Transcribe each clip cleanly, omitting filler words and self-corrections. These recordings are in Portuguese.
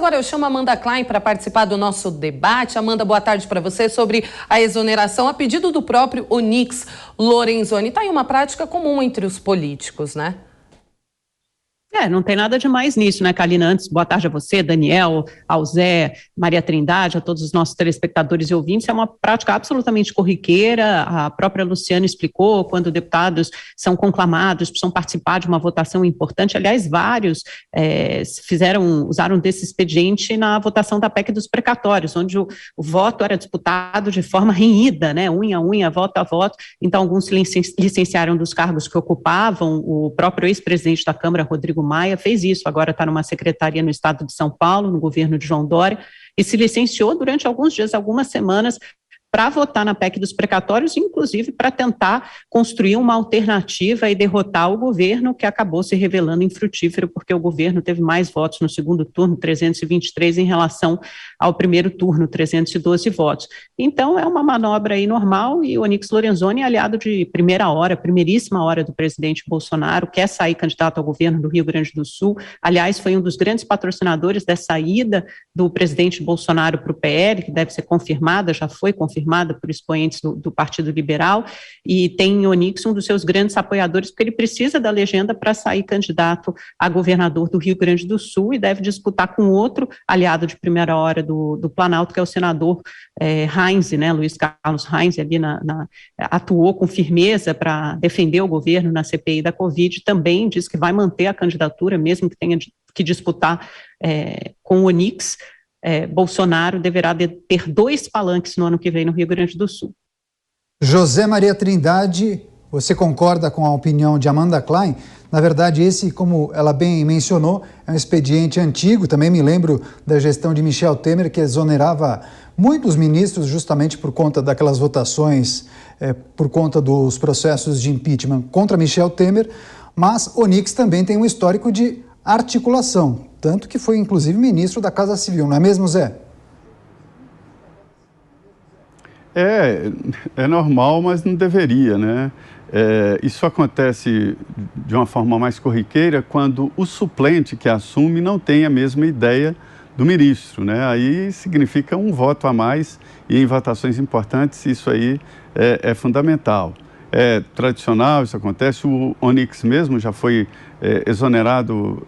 agora eu chamo a Amanda Klein para participar do nosso debate. Amanda, boa tarde para você sobre a exoneração a pedido do próprio Onyx Lorenzoni. Está aí uma prática comum entre os políticos, né? Não tem nada de mais nisso, né, Kalina? Antes, boa tarde a você, Daniel, ao Zé, Maria Trindade, a todos os nossos telespectadores e ouvintes. É uma prática absolutamente corriqueira. A própria Luciana explicou, quando deputados são conclamados, precisam participar de uma votação importante. Aliás, vários usaram desse expediente na votação da PEC dos precatórios, onde o voto era disputado de forma renhida, né, unha a unha, voto a voto. Então, alguns se licenciaram dos cargos que ocupavam. O próprio ex-presidente da Câmara, Rodrigo Maia, fez isso, agora está numa secretaria no estado de São Paulo, no governo de João Dória, e se licenciou durante alguns dias, algumas semanas, para votar na PEC dos precatórios, inclusive para tentar construir uma alternativa e derrotar o governo, que acabou se revelando infrutífero, porque o governo teve mais votos no segundo turno, 323, em relação ao primeiro turno, 312 votos. Então, é uma manobra aí normal, e o Onyx Lorenzoni, aliado de primeiríssima hora do presidente Bolsonaro, quer sair candidato ao governo do Rio Grande do Sul. Aliás, foi um dos grandes patrocinadores dessa saída do presidente Bolsonaro para o PL, que deve ser confirmada, já foi confirmada por expoentes do Partido Liberal, e tem em Onyx um dos seus grandes apoiadores, porque ele precisa da legenda para sair candidato a governador do Rio Grande do Sul, e deve disputar com outro aliado de primeira hora do Planalto, que é o senador Heinz, né, Luiz Carlos Heinz, ali atuou com firmeza para defender o governo na CPI da Covid, também diz que vai manter a candidatura, mesmo que tenha que disputar com o Onyx. Bolsonaro deverá ter 2 palanques no ano que vem no Rio Grande do Sul. José Maria Trindade, você concorda com a opinião de Amanda Klein? Na verdade, esse, como ela bem mencionou, é um expediente antigo. Também me lembro da gestão de Michel Temer, que exonerava muitos ministros justamente por conta daquelas votações, por conta dos processos de impeachment contra Michel Temer. Mas Onyx também tem um histórico de articulação, tanto que foi inclusive ministro da Casa Civil, não é mesmo, Zé? É normal, mas não deveria, né? Isso acontece de uma forma mais corriqueira quando o suplente que assume não tem a mesma ideia do ministro, né? Aí significa um voto a mais, e em votações importantes isso aí é fundamental. É tradicional, isso acontece. O Onyx mesmo já foi exonerado,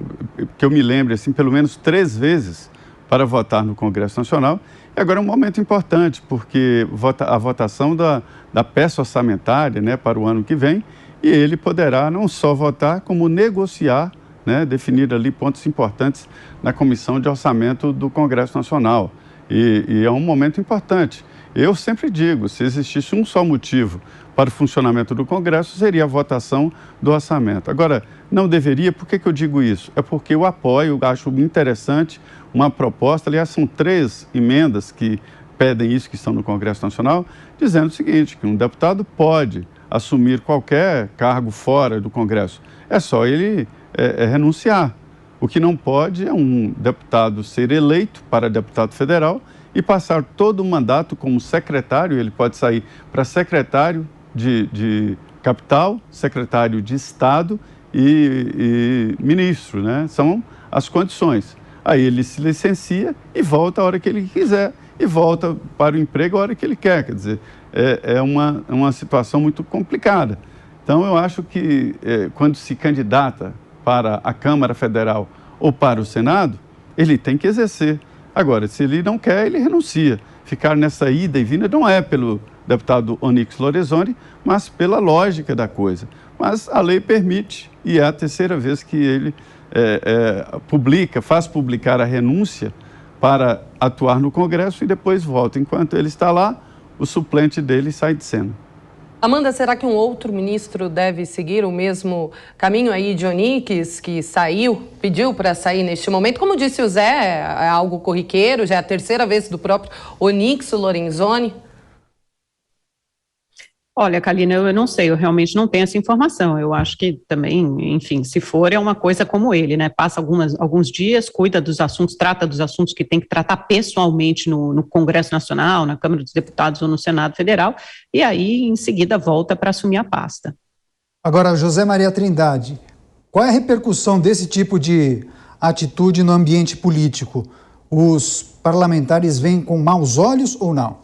que eu me lembro, assim, pelo menos 3 vezes para votar no Congresso Nacional. E agora é um momento importante, porque a votação da peça orçamentária, né, para o ano que vem, e ele poderá não só votar, como negociar, né, definir ali pontos importantes na Comissão de Orçamento do Congresso Nacional. E é um momento importante. Eu sempre digo, se existisse um só motivo para o funcionamento do Congresso, seria a votação do orçamento. Agora, não deveria. Por que eu digo isso? É porque eu apoio, acho interessante uma proposta. Aliás, são 3 emendas que pedem isso, que estão no Congresso Nacional, dizendo o seguinte, que um deputado pode assumir qualquer cargo fora do Congresso. É só ele renunciar. O que não pode é um deputado ser eleito para deputado federal e passar todo o mandato como secretário. Ele pode sair para secretário de capital, secretário de Estado e ministro, né? São as condições. Aí ele se licencia e volta a hora que ele quiser, e volta para o emprego a hora que ele quer. Quer dizer, é uma situação muito complicada. Então, eu acho que quando se candidata para a Câmara Federal ou para o Senado, ele tem que exercer. Agora, se ele não quer, ele renuncia. Ficar nessa ida e vinda não é pelo deputado Onyx Lorenzoni, mas pela lógica da coisa. Mas a lei permite, e é a 3ª vez que ele faz publicar a renúncia para atuar no Congresso e depois volta. Enquanto ele está lá, o suplente dele sai de cena. Amanda, será que um outro ministro deve seguir o mesmo caminho aí de Onyx, que pediu para sair neste momento? Como disse o Zé, é algo corriqueiro, já é a 3ª vez do próprio Onyx Lorenzoni. Olha, Kalina, eu não sei, eu realmente não tenho essa informação. Eu acho que também, enfim, se for, é uma coisa como ele, né? Passa alguns dias, cuida dos assuntos, trata dos assuntos que tem que tratar pessoalmente no Congresso Nacional, na Câmara dos Deputados ou no Senado Federal, e aí, em seguida, volta para assumir a pasta. Agora, José Maria Trindade, qual é a repercussão desse tipo de atitude no ambiente político? os parlamentares veem com maus olhos ou não?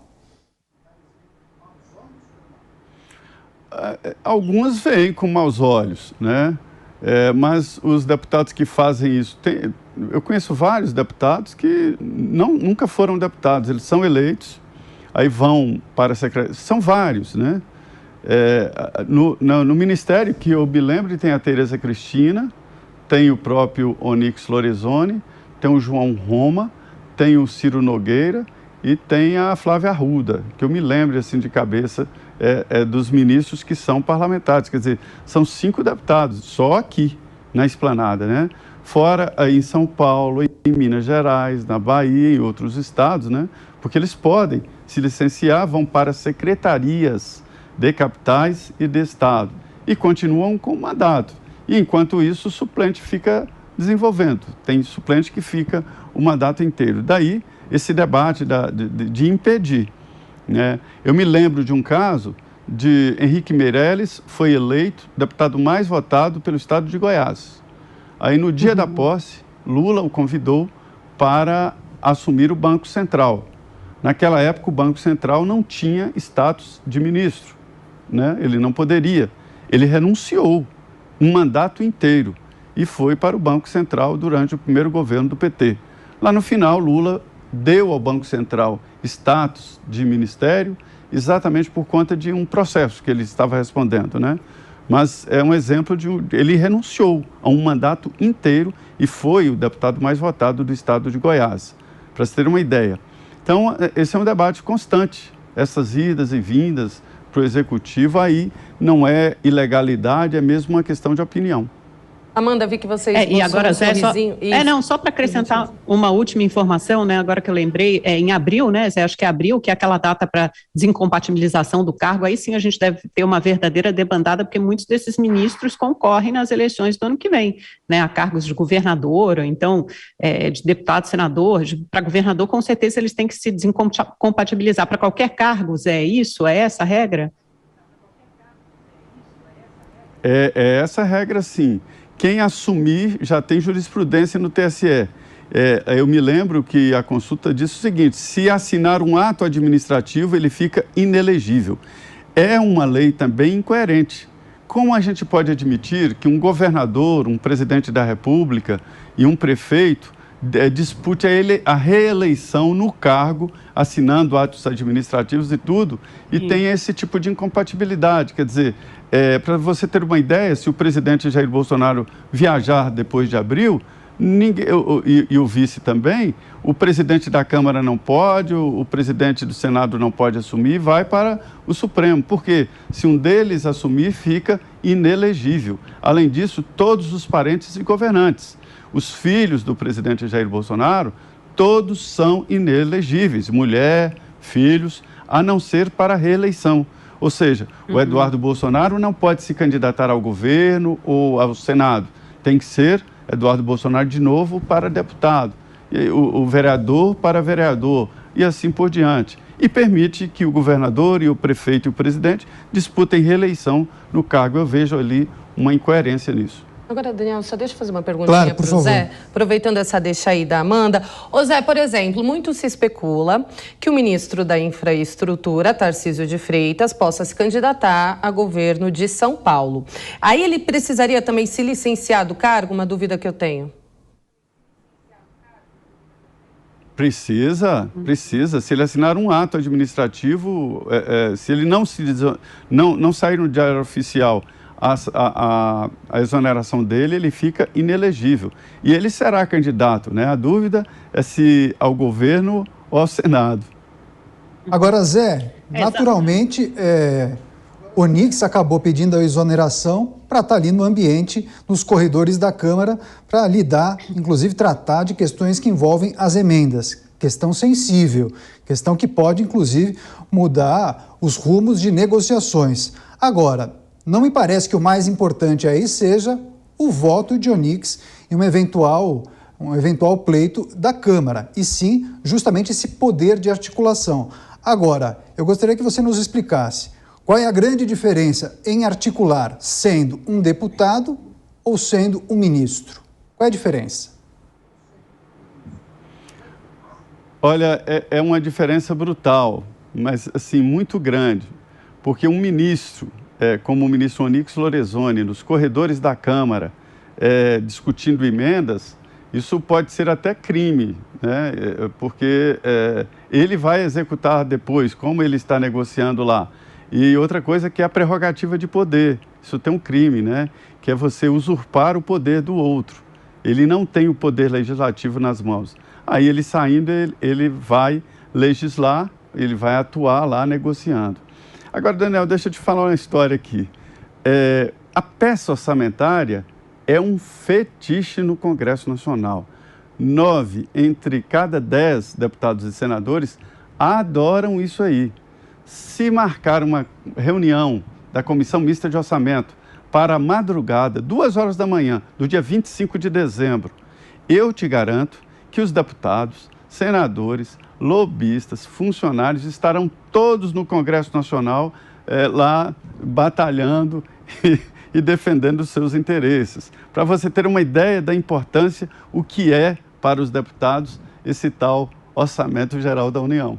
Alguns veem com maus olhos, né? Mas os deputados que fazem isso... eu conheço vários deputados que nunca foram deputados, eles são eleitos, aí vão para a secretaria... São vários, né? No ministério, que eu me lembro, tem a Tereza Cristina, tem o próprio Onyx Lorenzoni, tem o João Roma, tem o Ciro Nogueira e tem a Flávia Arruda, que eu me lembro assim de cabeça dos ministros que são parlamentares. Quer dizer, são 5 deputados, só aqui na Esplanada, né? Fora aí em São Paulo, em Minas Gerais, na Bahia e em outros estados, né? Porque eles podem se licenciar, vão para secretarias de capitais e de estado e continuam com o mandato. E enquanto isso, o suplente fica desenvolvendo. Tem suplente que fica o mandato inteiro. Daí, esse debate de impedir, né? Eu me lembro de um caso de Henrique Meirelles, foi eleito deputado mais votado pelo estado de Goiás. Aí, no dia da posse, Lula o convidou para assumir o Banco Central. Naquela época, o Banco Central não tinha status de ministro, né? Ele não poderia. Ele renunciou um mandato inteiro e foi para o Banco Central durante o primeiro governo do PT. Lá no final, Lula deu ao Banco Central status de ministério exatamente por conta de um processo que ele estava respondendo, né? Mas é um exemplo ele renunciou a um mandato inteiro e foi o deputado mais votado do estado de Goiás, para se ter uma ideia. Então, esse é um debate constante, essas idas e vindas para o executivo, aí não é ilegalidade, é mesmo uma questão de opinião. Amanda, vi que vocês... E agora, Zé, só para acrescentar uma última informação, né, agora que eu lembrei, em abril, né, Zé, acho que é abril, que é aquela data para desincompatibilização do cargo, aí sim a gente deve ter uma verdadeira debandada, porque muitos desses ministros concorrem nas eleições do ano que vem, né, a cargos de governador, ou então de deputado, senador, para governador, com certeza eles têm que se desincompatibilizar para qualquer cargo, Zé, é isso? É essa a regra? É essa a regra, sim. Quem assumir já tem jurisprudência no TSE. Eu me lembro que a consulta disse o seguinte: se assinar um ato administrativo, ele fica inelegível. É uma lei também incoerente. Como a gente pode admitir que um governador, um presidente da República e um prefeito dispute a reeleição no cargo, assinando atos administrativos e tudo, e tem esse tipo de incompatibilidade? Quer dizer, para você ter uma ideia, se o presidente Jair Bolsonaro viajar depois de abril, e o vice também, o presidente da Câmara não pode, o presidente do Senado não pode assumir, vai para o Supremo, porque se um deles assumir, fica inelegível. Além disso, todos os parentes e governantes, os filhos do presidente Jair Bolsonaro, todos são inelegíveis, mulher, filhos, a não ser para a reeleição. Ou seja, o Eduardo Bolsonaro não pode se candidatar ao governo ou ao Senado. Tem que ser Eduardo Bolsonaro de novo para deputado, o vereador para vereador e assim por diante. E permite que o governador e o prefeito e o presidente disputem reeleição no cargo. Eu vejo ali uma incoerência nisso. Agora, Daniel, só deixa eu fazer uma perguntinha para o Zé, aproveitando essa deixa aí da Amanda. Ô Zé, por exemplo, muito se especula que o ministro da Infraestrutura, Tarcísio de Freitas, possa se candidatar a governo de São Paulo. Aí ele precisaria também se licenciar do cargo? Uma dúvida que eu tenho. Precisa. Se ele assinar um ato administrativo, se ele não sair no Diário Oficial a exoneração dele, ele fica inelegível. E ele será candidato, né? A dúvida é se ao governo ou ao Senado. Agora, Zé, naturalmente, Onyx acabou pedindo a exoneração para estar ali no ambiente, nos corredores da Câmara, para lidar, inclusive tratar de questões que envolvem as emendas. Questão sensível, questão que pode, inclusive, mudar os rumos de negociações. Agora, não me parece que o mais importante aí seja o voto de Onyx em um eventual pleito da Câmara, e sim justamente esse poder de articulação. Agora, eu gostaria que você nos explicasse qual é a grande diferença em articular sendo um deputado ou sendo um ministro. Qual é a diferença? Olha, é uma diferença brutal, mas assim, muito grande, porque um ministro, como o ministro Onyx Lorenzoni, nos corredores da Câmara, discutindo emendas, isso pode ser até crime, né? Porque ele vai executar depois, como ele está negociando lá. E outra coisa que é a prerrogativa de poder. Isso tem um crime, né? Que é você usurpar o poder do outro. Ele não tem o poder legislativo nas mãos. Aí ele saindo, ele vai legislar, ele vai atuar lá negociando. Agora, Daniel, deixa eu te falar uma história aqui. A peça orçamentária é um fetiche no Congresso Nacional. 9 entre cada 10 deputados e senadores adoram isso aí. Se marcar uma reunião da Comissão Mista de Orçamento para a madrugada, 2 horas da manhã, do dia 25 de dezembro, eu te garanto que os deputados, senadores, lobistas, funcionários estarão todos no Congresso Nacional lá batalhando e defendendo os seus interesses. Para você ter uma ideia da importância, o que é para os deputados esse tal Orçamento Geral da União.